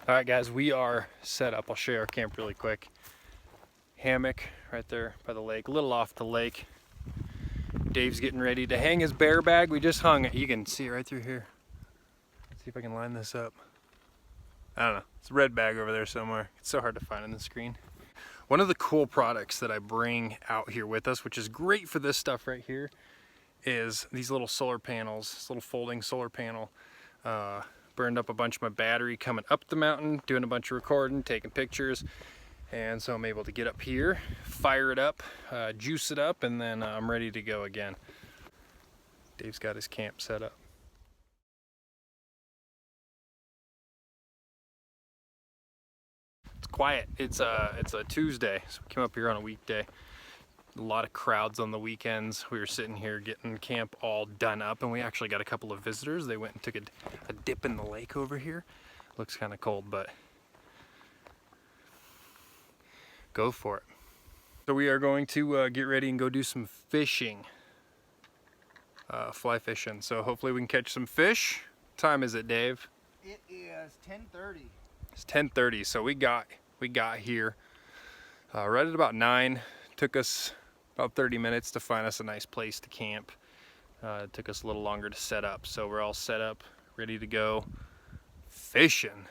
All right, guys, we are set up. I'll show you our camp really quick. Hammock right there by the lake, a little off the lake. Dave's getting ready to hang his bear bag. We just hung it. You can see it right through here. Let's see if I can line this up. I don't know. It's a red bag over there somewhere. It's so hard to find on the screen. One of the cool products that I bring out here with us, which is great for this stuff right here, is these little solar panels, this little folding solar panel. Burned up a bunch of my battery coming up the mountain, doing a bunch of recording, taking pictures. And so I'm able to get up here, fire it up, juice it up, and then I'm ready to go again. Dave's got his camp set up. It's quiet. It's a Tuesday, so we came up here on a weekday. A lot of crowds on the weekends. We were sitting here getting camp all done up, and we actually got a couple of visitors. They went and took a dip in the lake over here. Looks kind of cold, but go for it. So we are going to get ready and go do some fishing, fly fishing. So hopefully we can catch some fish. What time is it, Dave? It is 10:30. It's 10:30. So we got here right at about 9. Took us about 30 minutes to find us a nice place to camp. It took us a little longer to set up. So we're all set up, ready to go fishing.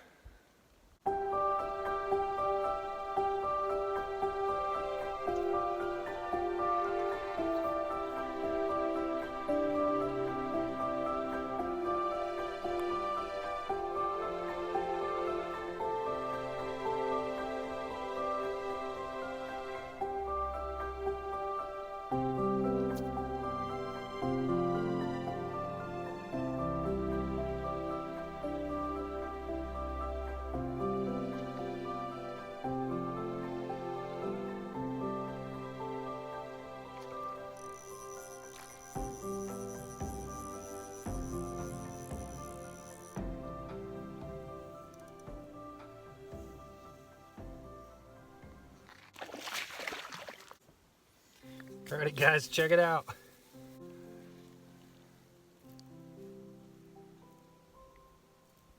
All right, guys, check it out.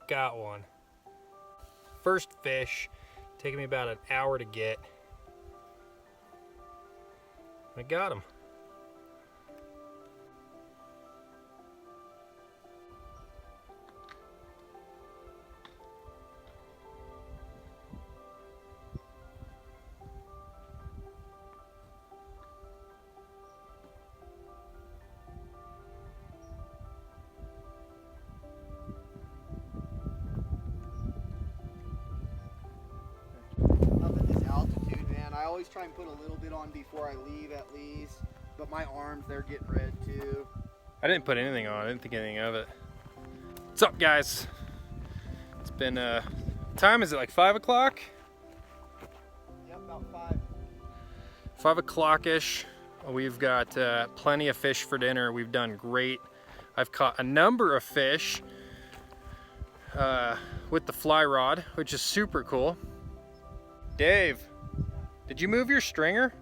Got one. First fish, taking me about an hour to get. I got him. I always try and put a little bit on before I leave at least, but my arms, they're getting red too. I didn't put anything on. I didn't think anything of it. What's up, guys? It's been time is it like 5 o'clock? Yep, about 5. 5 o'clock-ish. We've got plenty of fish for dinner. We've done great. I've caught a number of fish with the fly rod, which is super cool. Dave, did you move your stringer?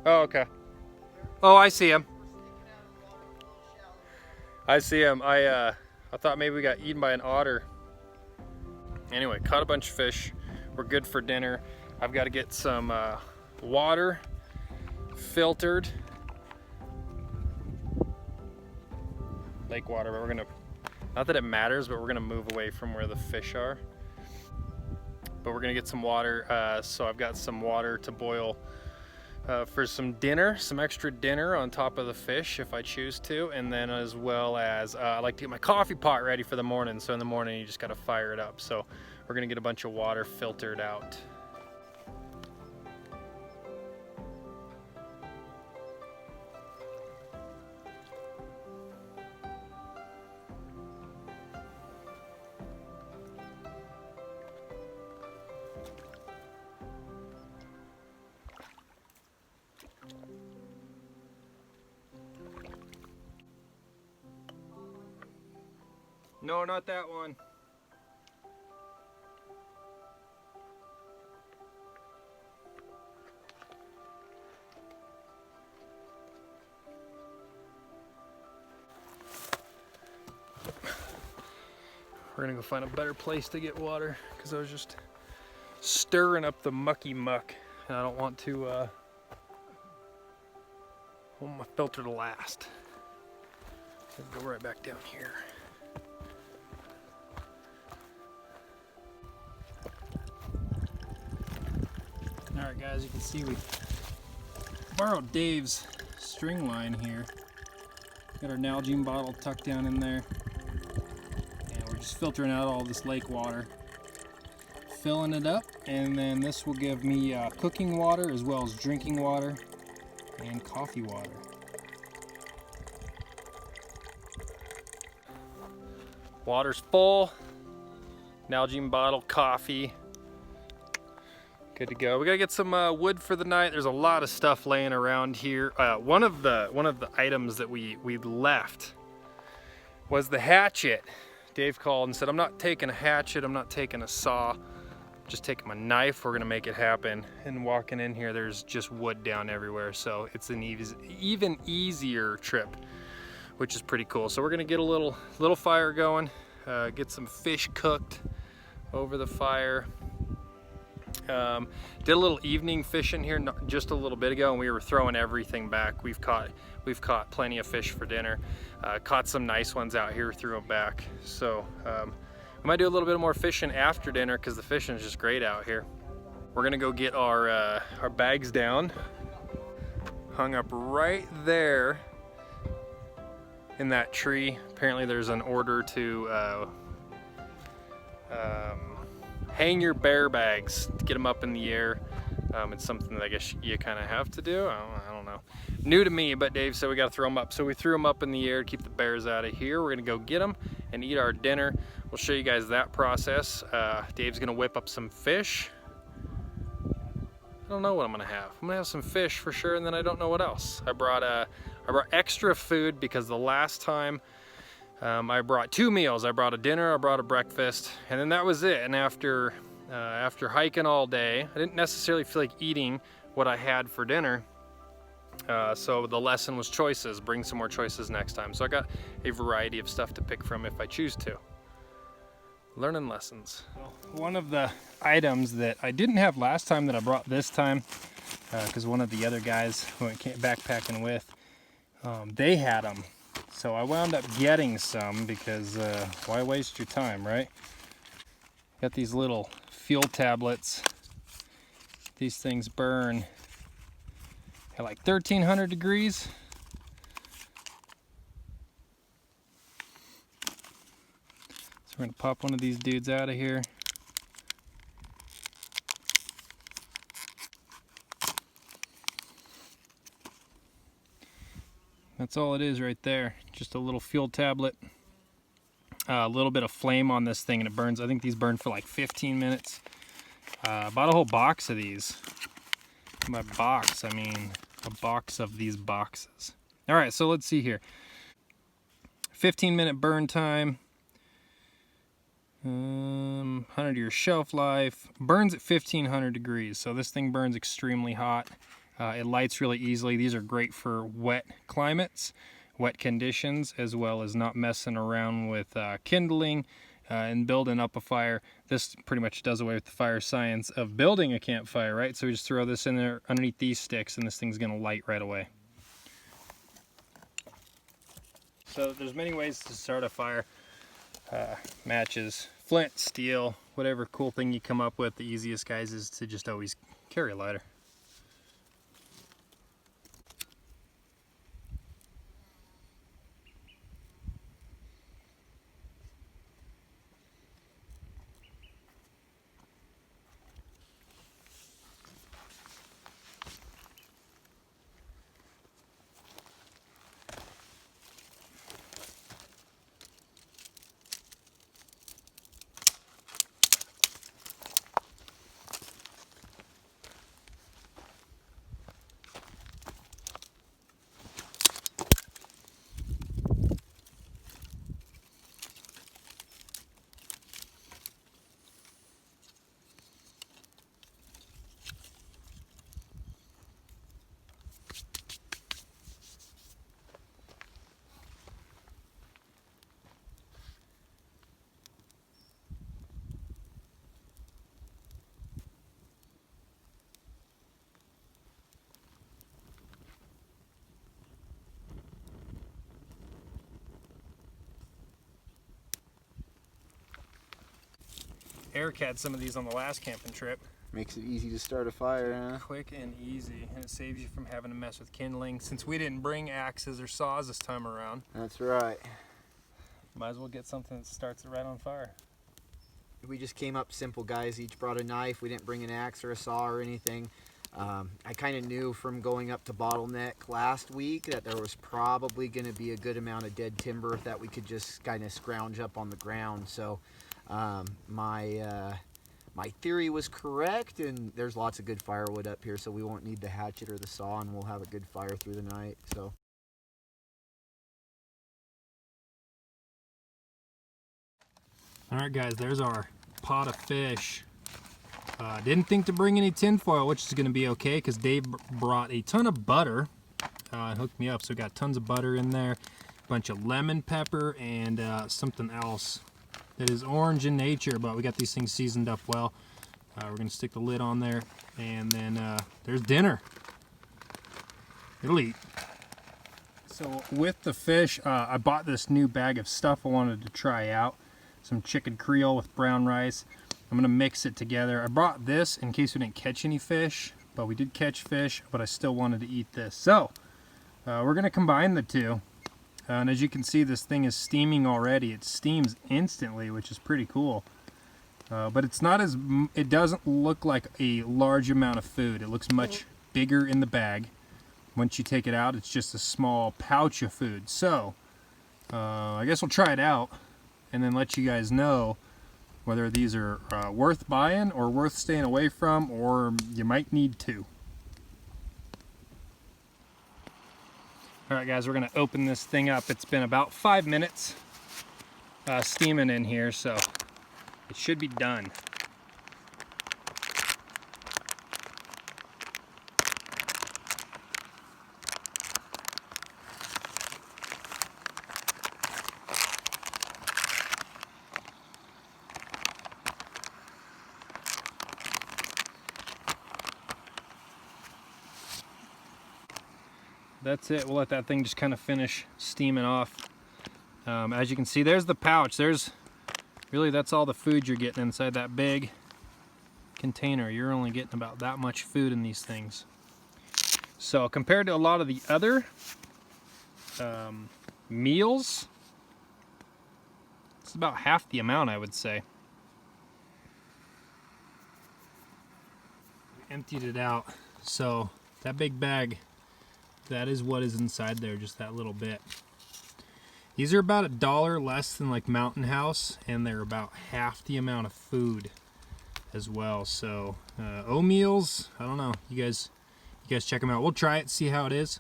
Oh, okay. Oh, I see him. I see him. I thought maybe we got eaten by an otter. Anyway, caught a bunch of fish. We're good for dinner. I've got to get some water filtered. Lake water, but we're gonna, not that it matters, but we're gonna move away from where the fish are. But we're gonna get some water, so I've got some water to boil for some dinner, some extra dinner on top of the fish if I choose to, and then as well as I like to get my coffee pot ready for the morning. So in the morning you just gotta fire it up. So we're gonna get a bunch of water filtered out. No, not that one. We're gonna go find a better place to get water because I was just stirring up the mucky muck, and I don't want to want my filter to last. Go right back down here. All right, guys, you can see we borrowed Dave's string line here. Got our Nalgene bottle tucked down in there, and we're just filtering out all this lake water, filling it up, and then this will give me cooking water as well as drinking water and coffee water. Water's full. Nalgene bottle, coffee. Good to go. We gotta get some wood for the night. There's a lot of stuff laying around here. One of the items that we left was the hatchet. Dave called and said, "I'm not taking a hatchet. I'm not taking a saw. Just taking my knife. We're gonna make it happen." And walking in here, there's just wood down everywhere. So it's an even easier trip, which is pretty cool. So we're gonna get a little fire going, get some fish cooked over the fire. Did a little evening fishing here just a little bit ago, and we were throwing everything back. We've caught plenty of fish for dinner. Caught some nice ones out here, threw them back. So we might do a little bit more fishing after dinner because the fishing is just great out here. We're gonna go get our bags down, hung up right there in that tree. Apparently there's an order to hang your bear bags to get them up in the air. It's something that I guess you kind of have to do. I don't know. New to me, but Dave said we got to throw them up. So we threw them up in the air to keep the bears out of here. We're going to go get them and eat our dinner. We'll show you guys that process. Dave's going to whip up some fish. I don't know what I'm going to have. I'm going to have some fish for sure, and then I don't know what else. I brought extra food because the last time I brought 2 meals. I brought a dinner, I brought a breakfast, and then that was it. And after hiking all day, I didn't necessarily feel like eating what I had for dinner. So the lesson was choices. Bring some more choices next time. So I got a variety of stuff to pick from if I choose to. Learning lessons. One of the items that I didn't have last time that I brought this time, because one of the other guys who I came backpacking with, they had them. So I wound up getting some because why waste your time, right? Got these little fuel tablets. These things burn at like 1300 degrees. So we're gonna pop one of these dudes out of here. That's all it is right there. Just a little fuel tablet. A little bit of flame on this thing and it burns. I think these burn for like 15 minutes. Bought a whole box of these. By box, I mean a box of these boxes. All right, so let's see here. 15-minute burn time. 100-year shelf life. Burns at 1500 degrees. So this thing burns extremely hot. It lights really easily. These are great for wet climates, wet conditions, as well as not messing around with kindling and building up a fire. This pretty much does away with the fire science of building a campfire, right? So we just throw this in there underneath these sticks and this thing's gonna light right away. So there's many ways to start a fire. Matches, flint, steel, whatever cool thing you come up with. The easiest, guys, is to just always carry a lighter. Eric had some of these on the last camping trip. Makes it easy to start a fire, huh? Quick and easy, and it saves you from having to mess with kindling. Since we didn't bring axes or saws this time around, That's right. might as well get something that starts it right on fire. We just came up simple, guys. Each brought a knife. We didn't bring an axe or a saw or anything. I kind of knew from going up to Bottleneck last week that there was probably going to be a good amount of dead timber that we could just kind of scrounge up on the ground. So my theory was correct, and there's lots of good firewood up here, so we won't need the hatchet or the saw, and we'll have a good fire through the night. So. All right, guys, there's our pot of fish. Didn't think to bring any tin foil, which is going to be okay because Dave brought a ton of butter and hooked me up. So we got tons of butter in there, a bunch of lemon pepper, and something else that is orange in nature, but we got these things seasoned up well. We're going to stick the lid on there, and then there's dinner. It'll eat. So with the fish, I bought this new bag of stuff I wanted to try out. Some chicken Creole with brown rice. I'm gonna mix it together. I brought this in case we didn't catch any fish, but we did catch fish, but I still wanted to eat this. So we're gonna combine the two. And as you can see, this thing is steaming already. It steams instantly, which is pretty cool. But it's not as, it doesn't look like a large amount of food. It looks much bigger in the bag. Once you take it out, it's just a small pouch of food. So I guess we'll try it out and then let you guys know whether these are worth buying or worth staying away from, or you might need to. All right, guys, we're gonna open this thing up. It's been about 5 minutes steaming in here, so it should be done. That's it. We'll let that thing just kind of finish steaming off. As you can see, there's the pouch. That's all the food you're getting inside that big container. You're only getting about that much food in these things. So compared to a lot of the other meals, it's about half the amount, I would say. We emptied it out. So that big bag, that is what is inside there, just that little bit. These are about $1 less than like Mountain House, and they're about half the amount of food as well. So Omeals, I don't know. You guys check them out. We'll try it, see how it is.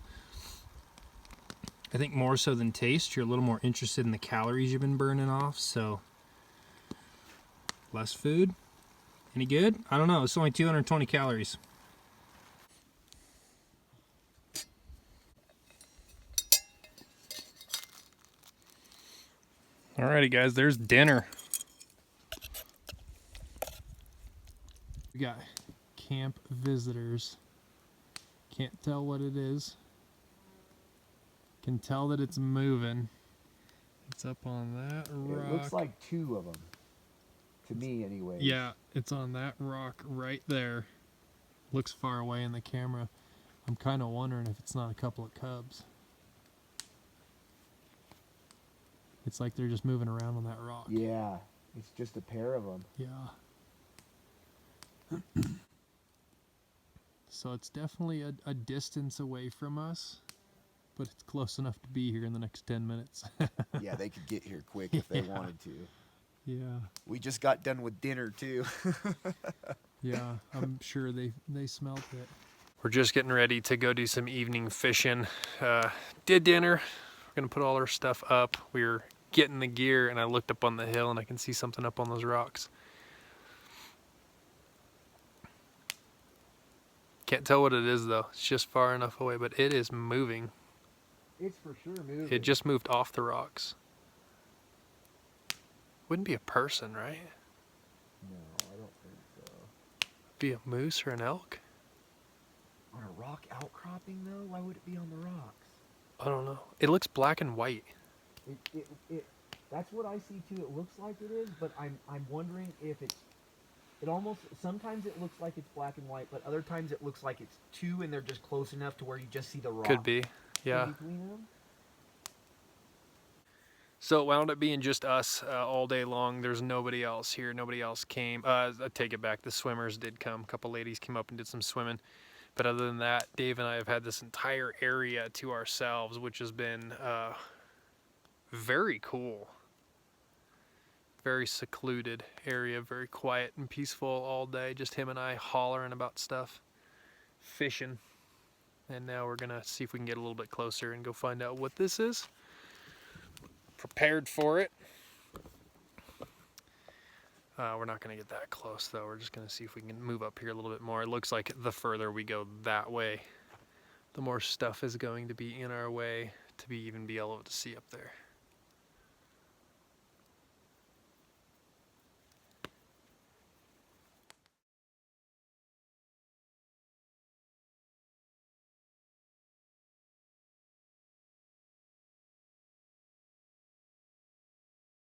I think more so than taste, you're a little more interested in the calories you've been burning off. So less food. Any good? I don't know. It's only 220 calories. Alrighty, guys, there's dinner. We got camp visitors. Can't tell what it is. Can tell that it's moving. It's up on that rock. It looks like 2 of them, to me anyway. Yeah, it's on that rock right there. Looks far away in the camera. I'm kind of wondering if it's not a couple of cubs. It's like they're just moving around on that rock. Yeah, it's just a pair of them. Yeah. So it's definitely a distance away from us, but it's close enough to be here in the next 10 minutes. Yeah, they could get here quick if they wanted to. Yeah. We just got done with dinner too. Yeah, I'm sure they smelled it. We're just getting ready to go do some evening fishing. Did dinner. We're gonna put all our stuff up. We were getting the gear, and I looked up on the hill, and I can see something up on those rocks. Can't tell what it is though. It's just far enough away, but it is moving. It's for sure moving. It just moved off the rocks. Wouldn't be a person, right? No, I don't think so. Be a moose or an elk? On a rock outcropping though? Why would it be on the rocks? I don't know. It looks black and white. That's what I see too. It looks like it is, but I'm wondering if it's It almost, sometimes it looks like it's black and white, but other times it looks like it's two and they're just close enough to where you just see the rock Could be, yeah. in between them. So it wound up being just us all day long. There's nobody else here. Nobody else came. I take it back. The swimmers did come. A couple ladies came up and did some swimming. But other than that, Dave and I have had this entire area to ourselves, which has been very cool. Very secluded area, very quiet and peaceful all day. Just him and I hollering about stuff, fishing. And now we're gonna see if we can get a little bit closer and go find out what this is. Prepared for it. We're not gonna get that close though. We're just gonna see if we can move up here a little bit more. It looks like the further we go that way, the more stuff is going to be in our way to even be able to see up there.